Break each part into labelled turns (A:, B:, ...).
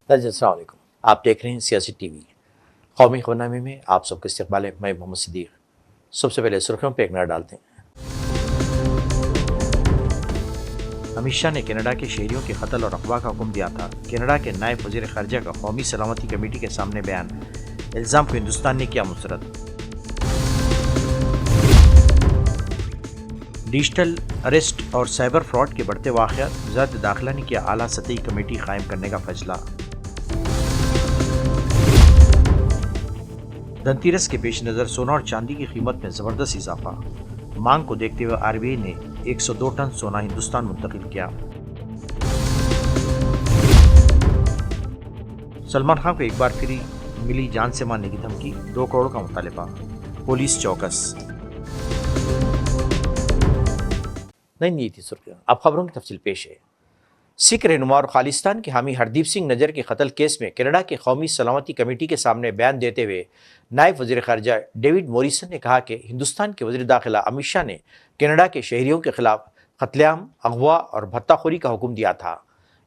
A: السلام علیکم، آپ دیکھ رہے ہیں سیاسی ٹی وی۔ قومی خبرنامے میں آپ سب کا استقبال ہے۔ میں محمد صدیق۔ سب سے پہلے سرخیوں پہ ایک نظر ڈالتے ہیں۔ امت شاہ نے کینیڈا کے شہریوں کے قتل اور اغوا کا حکم دیا تھا۔ کینیڈا کے نائب وزیر خارجہ کا قومی سلامتی کمیٹی کے سامنے بیان، الزام کو ہندوستان نے کیا مسترد۔ ڈیجیٹل اریسٹ اور سائبر فراڈ کے بڑھتے واقعات، وزارت داخلہ نے کیا اعلیٰ سطحی کمیٹی قائم کرنے کا فیصلہ۔ دھنتیرس کے پیش نظر سونا اور چاندی کی قیمت میں زبردست اضافہ، مانگ کو دیکھتے ہوئے آر بی آئی نے 102 ٹن سونا ہندوستان منتقل کیا۔ سلمان خان کو ایک بار پھر ملی جان سے مارنے کی دھمکی، 2 کروڑ کا مطالبہ، پولیس چوکس۔ نہیں تھی سرخیاں، اب خبروں کی تفصیل پیش ہے۔ سکھ رہنما اور خالصتان کے حامی ہردیپ سنگھ نجر کے قتل کیس میں کینیڈا کے قومی سلامتی کمیٹی کے سامنے بیان دیتے ہوئے نائب وزیر خارجہ ڈیوڈ موریسن نے کہا کہ ہندوستان کے وزیر داخلہ امت شاہ نے کینیڈا کے شہریوں کے خلاف قتل عام، اغوا اور بھتہ خوری کا حکم دیا تھا۔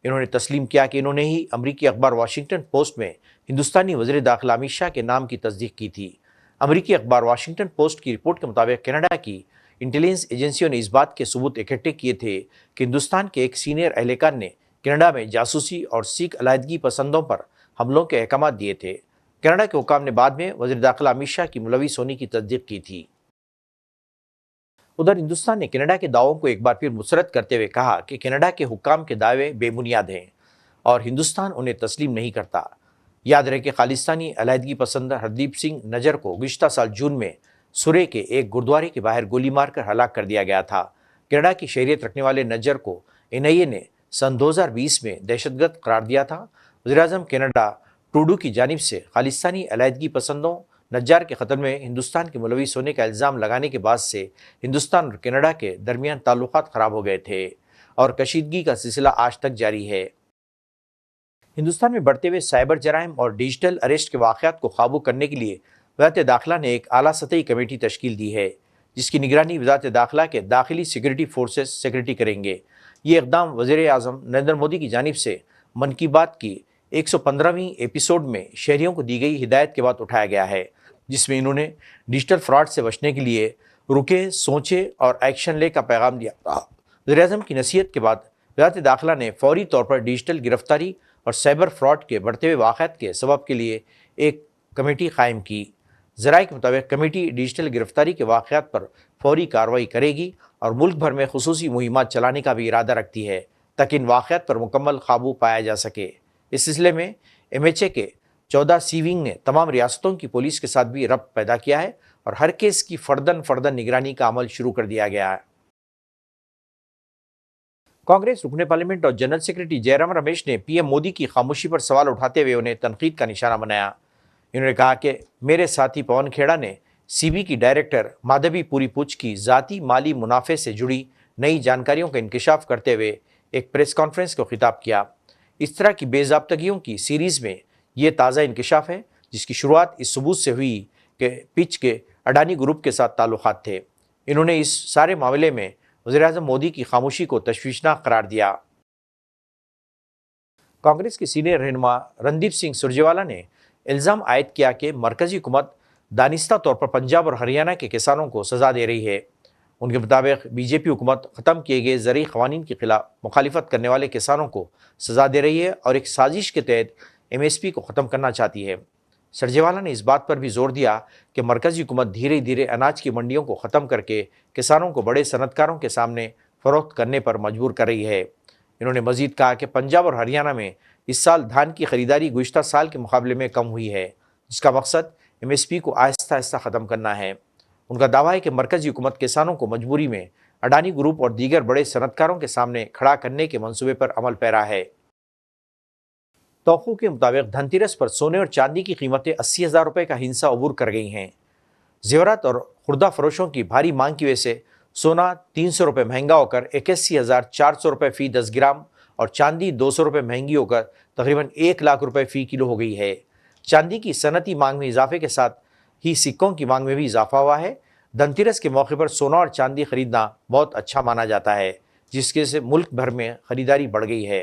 A: انہوں نے تسلیم کیا کہ انہوں نے ہی امریکی اخبار واشنگٹن پوسٹ میں ہندوستانی وزیر داخلہ امت شاہ کے نام کی تصدیق کی تھی۔ امریکی اخبار واشنگٹن پوسٹ کی رپورٹ کے مطابق کینیڈا کی انٹیلیجنس ایجنسیوں نے اس بات کے ثبوت اکٹھے کیے تھے کہ ہندوستان کے ایک سینئر اہلکار نے کینیڈا میں جاسوسی اور سکھ علیحدگی پسندوں پر حملوں کے احکامات دیے تھے۔ کینیڈا کے حکام نے بعد میں وزیر داخلہ امت شاہ کی ملوث ہونے کی تصدیق کی تھی۔ ادھر ہندوستان نے کینیڈا کے دعووں کو ایک بار پھر مسترد کرتے ہوئے کہا کہ کینیڈا کے حکام کے دعوے بے بنیاد ہیں اور ہندوستان انہیں تسلیم نہیں کرتا۔ یاد رہے کہ خالصتانی علیحدگی پسند ہردیپ سنگھ نجر کو گزشتہ سال جون میں سورے کے ایک گردوارے کے باہر گولی مار کر ہلاک کر دیا گیا تھا۔ کینیڈا کی شہریت رکھنے والے نجر کو این آئی اے نے سن 2020 میں دہشت گرد قرار دیا تھا۔ وزیراعظم کینیڈا ٹروڈو کی جانب سے خالصتانی علیحدگی پسندوں نجار کے قتل میں ہندوستان کے ملوث ہونے کا الزام لگانے کے بعد سے ہندوستان اور کینیڈا کے درمیان تعلقات خراب ہو گئے تھے اور کشیدگی کا سلسلہ آج تک جاری ہے۔ ہندوستان میں بڑھتے ہوئے سائبر جرائم اور ڈیجیٹل اریسٹ کے واقعات کو قابو کرنے کے لیے وزارت داخلہ نے ایک اعلیٰ سطحی کمیٹی تشکیل دی ہے، جس کی نگرانی وزارت داخلہ کے داخلی سیکورٹی فورسز سیکریٹری کریں گے۔ یہ اقدام وزیر اعظم نریندر مودی کی جانب سے من کی بات کی 115ویں ایپیسوڈ میں شہریوں کو دی گئی ہدایت کے بعد اٹھایا گیا ہے، جس میں انہوں نے ڈیجیٹل فراڈ سے بچنے کے لیے رکے، سوچے اور ایکشن لے کا پیغام دیا تھا۔ وزیر اعظم کی نصیحت کے بعد وزارت داخلہ نے فوری طور پر ڈیجیٹل گرفتاری اور سائبر فراڈ کے بڑھتے ہوئے واقعات کے سبب کے لیے ایک کمیٹی قائم کی۔ ذرائع کے مطابق کمیٹی ڈیجیٹل گرفتاری کے واقعات پر فوری کارروائی کرے گی اور ملک بھر میں خصوصی مہمات چلانے کا بھی ارادہ رکھتی ہے تاکہ ان واقعات پر مکمل قابو پایا جا سکے۔ اس سلسلے میں ایم ایچ اے کے 14 سی ونگ نے تمام ریاستوں کی پولیس کے ساتھ بھی ربط پیدا کیا ہے اور ہر کیس کی فرداً نگرانی کا عمل شروع کر دیا گیا ہے۔ کانگریس رکن پارلیمنٹ اور جنرل سیکرٹری جے رام رمیش نے پی ایم مودی کی خاموشی پر سوال اٹھاتے ہوئے انہیں تنقید کا نشانہ بنایا۔ انہوں نے کہا کہ میرے ساتھی پون کھیڑا نے سی بی کی ڈائریکٹر مادھوی پوری پوچھ کی ذاتی مالی منافع سے جڑی نئی جانکاریوں کا انکشاف کرتے ہوئے ایک پریس کانفرنس کو خطاب کیا۔ اس طرح کی بے ضابطگیوں کی سیریز میں یہ تازہ انکشاف ہے، جس کی شروعات اس ثبوت سے ہوئی کہ پچ کے اڈانی گروپ کے ساتھ تعلقات تھے۔ انہوں نے اس سارے معاملے میں وزیراعظم مودی کی خاموشی کو تشویشناک قرار دیا۔ کانگریس کے سینئر رہنما رندیپ سنگھ سرجیوالا نے الزام عائد کیا کہ مرکزی حکومت دانستہ طور پر پنجاب اور ہریانہ کے کسانوں کو سزا دے رہی ہے۔ ان کے مطابق بی جے پی حکومت ختم کیے گئے زرعی قوانین کے خلاف مخالفت کرنے والے کسانوں کو سزا دے رہی ہے اور ایک سازش کے تحت ایم ایس پی کو ختم کرنا چاہتی ہے۔ سرجیوالا نے اس بات پر بھی زور دیا کہ مرکزی حکومت دھیرے دھیرے اناج کی منڈیوں کو ختم کر کے کسانوں کو بڑے صنعت کاروں کے سامنے فروخت کرنے پر مجبور کر رہی ہے۔ انہوں نے مزید کہا کہ پنجاب اور ہریانہ میں اس سال دھان کی خریداری گزشتہ سال کے مقابلے میں کم ہوئی ہے، جس کا مقصد ایم ایس پی کو آہستہ آہستہ ختم کرنا ہے۔ ان کا دعویٰ ہے کہ مرکزی حکومت کسانوں کو مجبوری میں اڈانی گروپ اور دیگر بڑے صنعت کاروں کے سامنے کھڑا کرنے کے منصوبے پر عمل پیرا ہے۔ توقع کے مطابق دھنتیرس پر سونے اور چاندی کی قیمتیں 80,000 روپے کا ہنسا عبور کر گئی ہیں۔ زیورات اور خوردہ فروشوں کی بھاری مانگ کی وجہ سے سونا 300 روپے مہنگا ہو کر 81,400 روپے فی 10 گرام اور چاندی 200 روپے مہنگی ہو کر تقریباً 1 لاکھ روپے فی کلو ہو گئی ہے۔ چاندی کی صنعتی مانگ میں اضافے کے ساتھ ہی سکوں کی مانگ میں بھی اضافہ ہوا ہے۔ دھنتیرس کے موقع پر سونا اور چاندی خریدنا بہت اچھا مانا جاتا ہے، جس کے سے ملک بھر میں خریداری بڑھ گئی ہے۔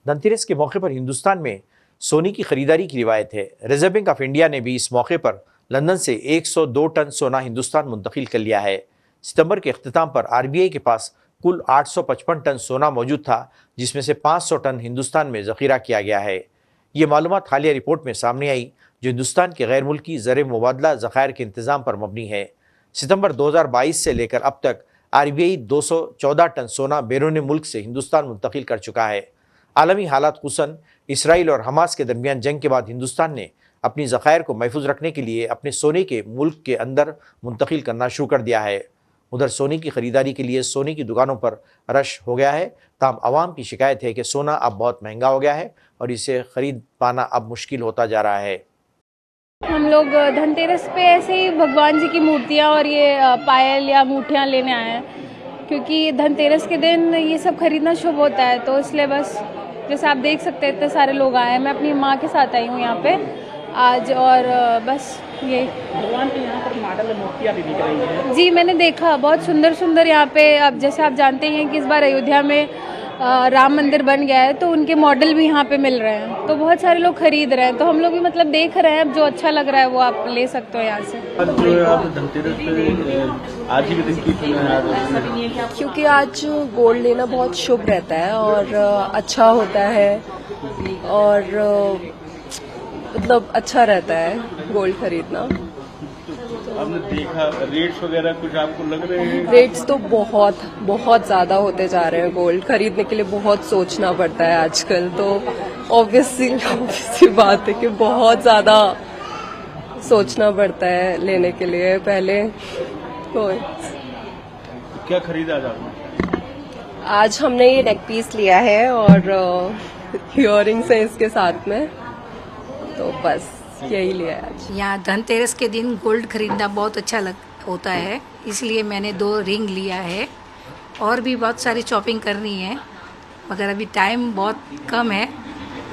A: धनतेरस के मौके पर हिंदुस्तान में सोने की खरीदारी की रिवायत है। रिजर्व बैंक ऑफ इंडिया ने भी इस मौके पर लंदन से 102 टन सोना हिंदुस्तान मुंतकिल कर लिया है। सितंबर के अख्तिताम पर आरबीआई के पास कुल 855 टन सोना मौजूद था, जिसमें से 500 टन हिंदुस्तान में ज़ख़ीरा किया गया है। ये मालूमात हालिया रिपोर्ट में सामने आई, जो हिंदुस्तान के गैर मुल्की ज़र मुबादला ज़खायर के इंतज़ाम पर मबनी है। सितंबर 2022 से लेकर अब तक आरबीआई 214 टन सोना बैरून मुल्क से हिंदुस्तान मुंतकिल कर चुका है। आलमी हालात खुसूसन इसराइल और हमास के दरमियान जंग के बाद हिंदुस्तान ने अपनी ज़खायर को महफूज रखने के लिए अपने सोने के मुल्क के अंदर मुंतकिल करना शुरू कर दिया है। उधर सोने की खरीदारी के लिए सोने की दुकानों पर रश हो गया है। ताहम आवाम की शिकायत है कि सोना अब बहुत महंगा हो गया है और इसे खरीद पाना अब मुश्किल होता जा रहा है।
B: हम लोग धनतेरस पे ऐसे ही भगवान जी की मूर्तियाँ और ये पायल या अंगूठियाँ लेने आए हैं, क्योंकि धनतेरस के दिन ये सब खरीदना शुभ होता है। तो इसलिए बस जैसे आप देख सकते हैं इतने सारे लोग आए हैं। मैं अपनी माँ के साथ आई हूँ यहाँ पे आज, और बस ये
C: भगवान के यहाँ पर मॉडल मूर्तियाँ भी बिक रही हैं।
B: जी मैंने देखा, बहुत सुंदर सुंदर यहाँ पे। अब जैसे आप जानते हैं कि इस बार अयोध्या में राम मंदिर बन गया है, तो उनके मॉडल भी यहाँ पे मिल रहे हैं, तो बहुत सारे लोग खरीद रहे हैं। तो हम लोग भी मतलब देख रहे हैं, अब जो अच्छा लग रहा है वो आप ले सकते हो यहाँ से।
C: आज ही के दिन की
D: क्योंकि आज गोल्ड लेना बहुत शुभ रहता है और अच्छा होता है, और मतलब अच्छा रहता है गोल्ड खरीदना।
C: आपने देखा रेट्स वगैरह कुछ आपको लग रहे हैं?
D: रेट्स तो बहुत बहुत ज्यादा होते जा रहे हैं। गोल्ड खरीदने के लिए बहुत सोचना पड़ता है आजकल, तो ऑब्वियसली बात है कि बहुत ज्यादा सोचना पड़ता है लेने के लिए पहले। तो
C: क्या खरीदा आज आपने?
D: आज हमने ये नेक पीस लिया है और इयररिंग्स है इसके साथ में, तो बस यही लिया है आज।
E: यहाँ धनतेरस के दिन गोल्ड खरीदना बहुत अच्छा होता है, इसलिए मैंने 2 रिंग लिया है। और भी बहुत सारी शॉपिंग करनी है, मगर अभी टाइम बहुत कम है,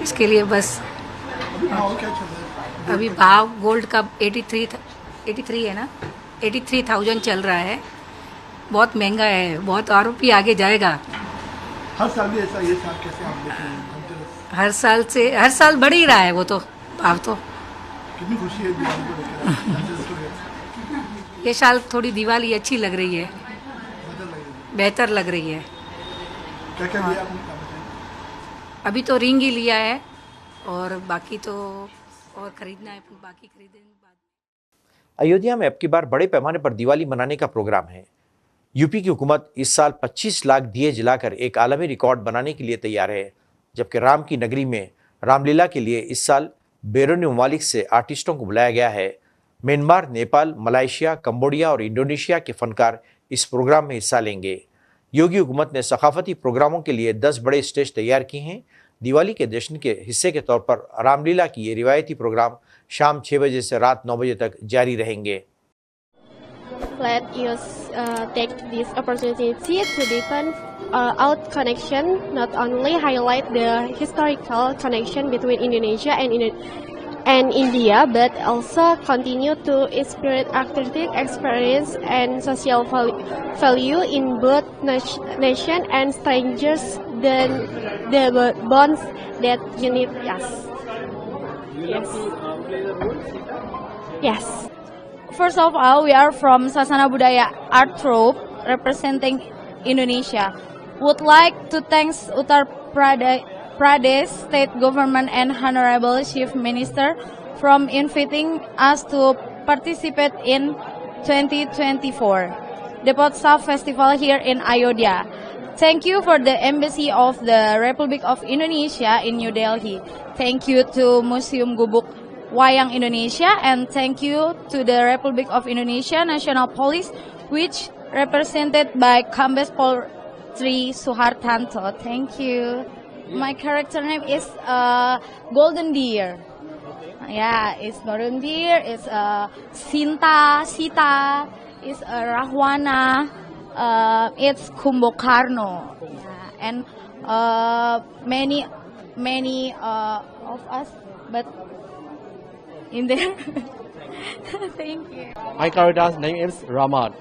E: इसके लिए बस अभी भाव गोल्ड का 83 है ना, 83,000 चल रहा है। बहुत महंगा है, बहुत और भी आगे जाएगा।
F: हर साल भी ऐसा, ये साल कैसे आप देख रहे हैं?
E: हर साल बढ़ ही रहा है वो तो भाव। तो
F: कितनी खुशी है दिवाली को लेकर?
E: ये साल थोड़ी दिवाली अच्छी लग रही है, बेहतर लग रही है।
F: क्या क्या लिया आपने?
E: अभी तो रिंग ही लिया है, और बाकी तो और खरीदना है, बाकी खरीदेंगे बाद।
A: अयोध्या में अब की बार बड़े पैमाने पर दिवाली मनाने का प्रोग्राम है। यूपी की हुकूमत इस साल 25 लाख दिए जलाकर एक आलमी रिकॉर्ड बनाने के लिए तैयार है, जबकि राम की नगरी में रामलीला के लिए इस साल बैरून ममालिक से आर्टिस्टों को बुलाया गया है। म्यांमार, नेपाल, मलेशिया, कंबोडिया और इंडोनेशिया के फनकार इस प्रोग्राम में हिस्सा लेंगे। योगी हुकूमत ने सकाफती प्रोग्रामों के लिए 10 बड़े स्टेज तैयार किए हैं। दिवाली के जश्न के हिस्से के तौर पर रामलीला की ये रिवायती प्रोग्राम शाम 6 बजे से रात 9 बजे तक जारी रहेंगे।
G: Let us take this opportunity to deepen our connection, not only highlight the historical connection between Indonesia and India, but also continue to inspire artistic experience and social value in both nation and strangers, the bonds that unite us. Yes.
B: First of all, we are from Sasana Budaya Art Troupe representing Indonesia. Would like to thank Uttar Pradesh State Government and Honorable Chief Minister from inviting us to participate in 2024 Depotsaf Festival here in Ayodhya. Thank you for the Embassy of the Republic of Indonesia in New Delhi. Thank you to Museum Gubuk Wayang Indonesia, and thank you to the Republic of Indonesia National Police, which represented by Kombes Pol Tri Suhartanto. Thank you. My character name is Golden Deer. Yeah, it's Golden Deer. It's Sita. It's Rahwana. It's Kumbokarno. Yeah, and many of us, but in there. Thank you.
H: My character's name is Raman.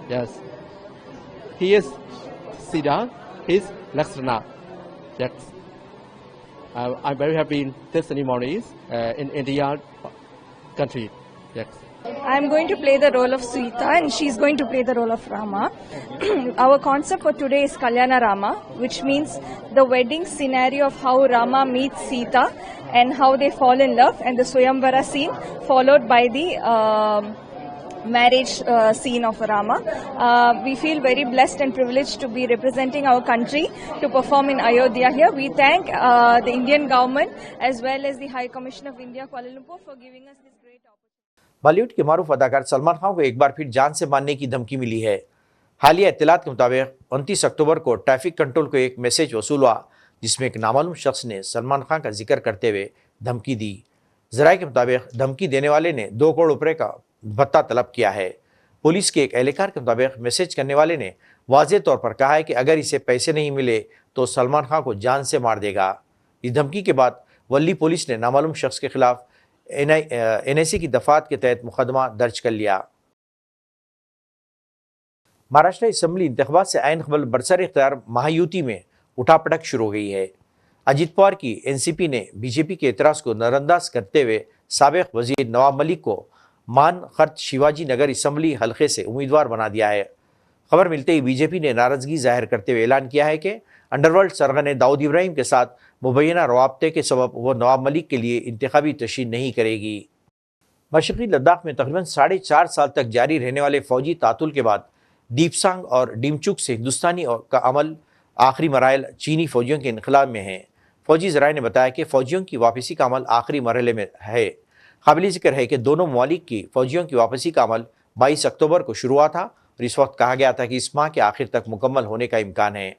H: Yes. He is Sita. He is Lakshmana. Yes. I'm very happy in this ceremonies in India country. Yes.
I: I'm going to play the role of Sita and she's going to play the role of Rama. Our concept for today is Kalyana Rama, which means the wedding scenario of how Rama meets Sita and how they fall in love, and the Swayamvara scene followed by the marriage scene of Rama. We feel very blessed and privileged to be representing our country to perform in Ayodhya here. We thank the Indian government as well as the High Commission of India, Kuala Lumpur, for giving us this great opportunity.
A: Bollywood के मारूफ अदाकार सलमान खान को एक बार फिर जान से मारने की धमकी मिली है। हालिया इत्तलात के मुताबिक 29 अक्टूबर को ट्रैफिक कंट्रोल को एक मैसेज वसूल हुआ जिसमें एक नामालूम शख्स ने सलमान खान का जिक्र करते हुए धमकी दी। ज़राए के मुताबिक धमकी देने वाले ने 2 करोड़ रुपए का भत्ता तलब किया है। पुलिस के एक एहलकार के मुताबिक मैसेज करने वाले ने वाज़ेह तौर पर कहा है कि अगर इसे पैसे नहीं मिले तो सलमान खान को जान से मार देगा। इस धमकी के बाद वल्ली पुलिस ने नामालूम शख्स के खिलाफ NIC की दफात के तहत मुकदमा दर्ज कर लिया। महाराष्ट्र असम्बली इंतखाबात से आइन कबल बरसर इख्तियार महायुति में उठापटक शुरू हो गई है। अजीत पवार की NCP ने BJP के एतराज़ को नज़रअंदाज करते हुए साबिक़ वज़ीर नवाब मलिक को मान खर्च शिवाजी नगर असम्बली हल्के से उम्मीदवार बना दिया है। खबर मिलते ही BJP ने नाराज़गी जाहिर करते हुए ऐलान किया है कि अंडरवर्ल्ड सरगने दाऊद इब्राहिम के साथ मुबैना रवाबते के सबब वो नवाब मलिक के लिए इंतखाबी तशरीह नहीं करेगी। मशरक़ी लद्दाख में तकरीबन 4.5 साल तक जारी रहने वाले फ़ौजी तातुल के बाद दीपसांग और डिमचुक से हिंदुस्तानी का अमल आखिरी मराइल चीनी फ़ौजियों के इनखलाब में है। फ़ौजी ज़राए ने बताया कि फ़ौजियों की वापसी का अमल आखिरी मरहले में है। काबिल ज़िक्र है कि दोनों ममालिक की फ़ौजियों की वापसी का अमल 22 अक्टूबर को शुरू हुआ था और इस वक्त कहा गया था कि इस माह के आखिर तक मुकम्मल होने का इम्कान है।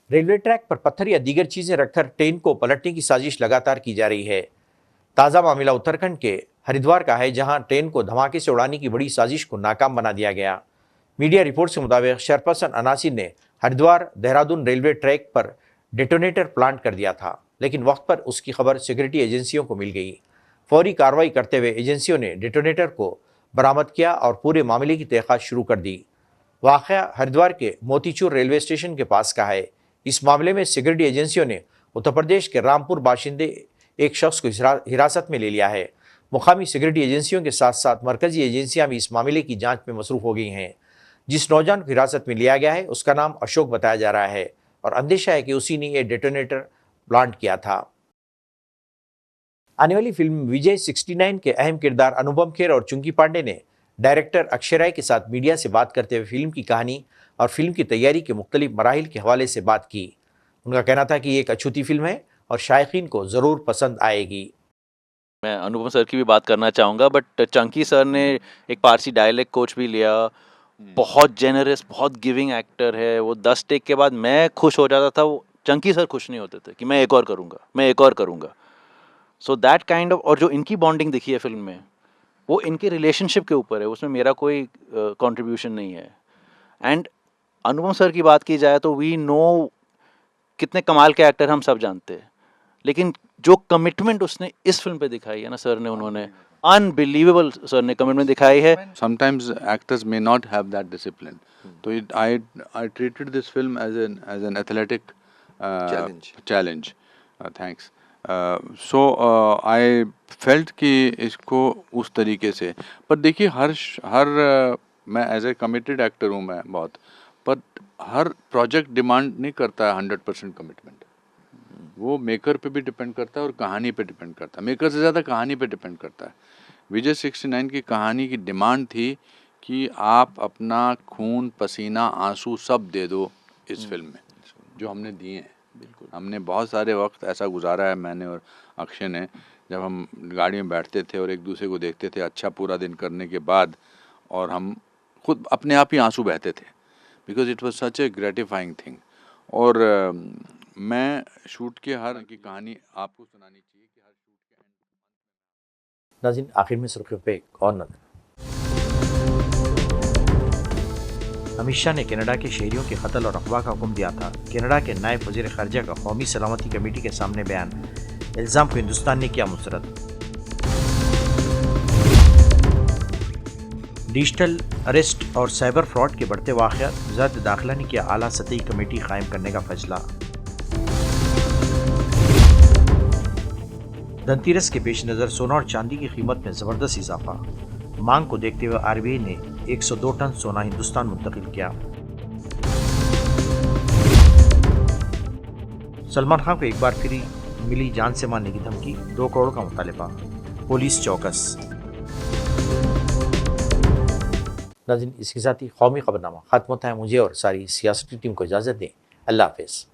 A: रेलवे ट्रैक पर पत्थर या दीगर चीज़ें रखकर ट्रेन को पलटने की साजिश लगातार की जा रही है। ताज़ा मामला उत्तराखंड के हरिद्वार का है, जहां ट्रेन को धमाके से उड़ाने की बड़ी साजिश को नाकाम बना दिया गया। मीडिया रिपोर्ट्स के मुताबिक शेरपर्सन अनासिर ने हरिद्वार देहरादून रेलवे ट्रैक पर डेटोनेटर प्लांट कर दिया था, लेकिन वक्त पर उसकी खबर सिक्योरिटी एजेंसियों को मिल गई। फौरी कार्रवाई करते हुए एजेंसियों ने डेटोनेटर को बरामद किया और पूरे मामले की तहक़ीक़ात शुरू कर दी। वाक़या हरिद्वार के मोतीचूर रेलवे स्टेशन के पास का है। इस मामले में सिक्योरिटी एजेंसियों ने उत्तर प्रदेश के रामपुर बाशिंदे एक शख्स को हिरासत में ले लिया है। मुकामी सिक्योरिटी एजेंसियों के साथ साथ मरकज़ी एजेंसियां भी इस मामले की जांच में मसरूफ़ हो गई हैं। जिस नौजवान को हिरासत में लिया गया है उसका नाम अशोक बताया जा रहा है और अंदेशा है कि उसी ने यह डेटोनेटर प्लांट किया था। आने वाली फिल्म विजय 69 के अहम किरदार अनुपम खेर और चुंकी पांडे ने डायरेक्टर अक्षय राय के साथ मीडिया से बात करते हुए फिल्म की कहानी और फिल्म की तैयारी के मुख्तलिफ मराहिल के हवाले से बात की। उनका कहना था कि ये एक अछूती फिल्म है और शायकीन को ज़रूर पसंद आएगी।
J: मैं अनुपम सर की भी बात करना चाहूँगा, बट चंकी सर ने एक पारसी डायलेक्ट कोच भी लिया। बहुत जेनरस, बहुत गिविंग एक्टर है वो। 10 टेक के बाद मैं खुश हो जाता था, वो चंकी सर खुश नहीं होते थे कि मैं एक और करूँगा। सो दैट काइंड ऑफ, और जो इनकी बॉन्डिंग दिखी है फिल्म में वो इनके रिलेशनशिप के ऊपर है, उसमें मेरा कोई कंट्रीब्यूशन नहीं है। एंड अनुपम सर की बात की जाए तो वी नो कितने कमाल के एक्टर हम सब जानते हैं, लेकिन जो कमिटमेंट उसने इस फिल्म पे दिखाई है ना सर ने, उन्होंने अनबिलीवेबल सर ने कमिटमेंट दिखाई है।
K: Sometimes actors may not have that discipline. So I treated this film as an athletic challenge. Thanks. So I felt कि इसको उस तरीके से, पर देखिए हर मैं एज ए कमिटेड एक्टर हूँ मैं बहुत, पर हर प्रोजेक्ट डिमांड नहीं करता है 100% कमिटमेंट। वो मेकर पे भी डिपेंड करता है और कहानी पे डिपेंड करता है। मेकर से ज़्यादा कहानी पे डिपेंड करता है। विजय 69 की कहानी की डिमांड थी कि आप अपना खून पसीना आंसू सब दे दो इस फिल्म में, जो हमने दिए हैं। बिल्कुल, हमने बहुत सारे वक्त ऐसा गुजारा है, मैंने और अक्षय ने, जब हम गाड़ी में बैठते थे और एक दूसरे को देखते थे अच्छा पूरा दिन करने के बाद, और हम खुद अपने आप ही आंसू बहते थे, because it was such A gratifying thing. और मैं शूट के हर की कहानी आपको सुनानी चाहिए कि हर शूट के एंड।
A: नाज़रीन, आखिर में सुर्खियों पे एक और नज़र। अमित शाह ने कनाडा के शहरियों के कत्ल और अगवा का हुक्म दिया था। कनाडा के नायब वज़ीर ख़ारजा का कौमी सलामती कमेटी के सामने बयान, इल्ज़ाम को हिंदुस्तान ने किया मुस्तरद। डिजिटल अरेस्ट और साइबर फ्रॉड के बढ़ते वाक़यात, वज़ारत दाखिला ने किया आला सतही कमेटी कायम करने का फैसला। धनतेरस के पेश नज़र सोना और चांदी की कीमत में ज़बरदस्त इजाफा। मांग को देखते हुए आरबीआई ने 102 टन सोना हिंदुस्तान मुंतकिल किया। सलमान खान को एक बार फिर मिली जान से मारने की धमकी, 2 करोड़ का मुतालिबा, पुलिस चौकस। नाज़रीन, इसके साथ ही कौमी खबरनामा खत्म होता है। मुझे और सारी सियासती टीम को इजाज़त दें। अल्लाह हाफ़िज़।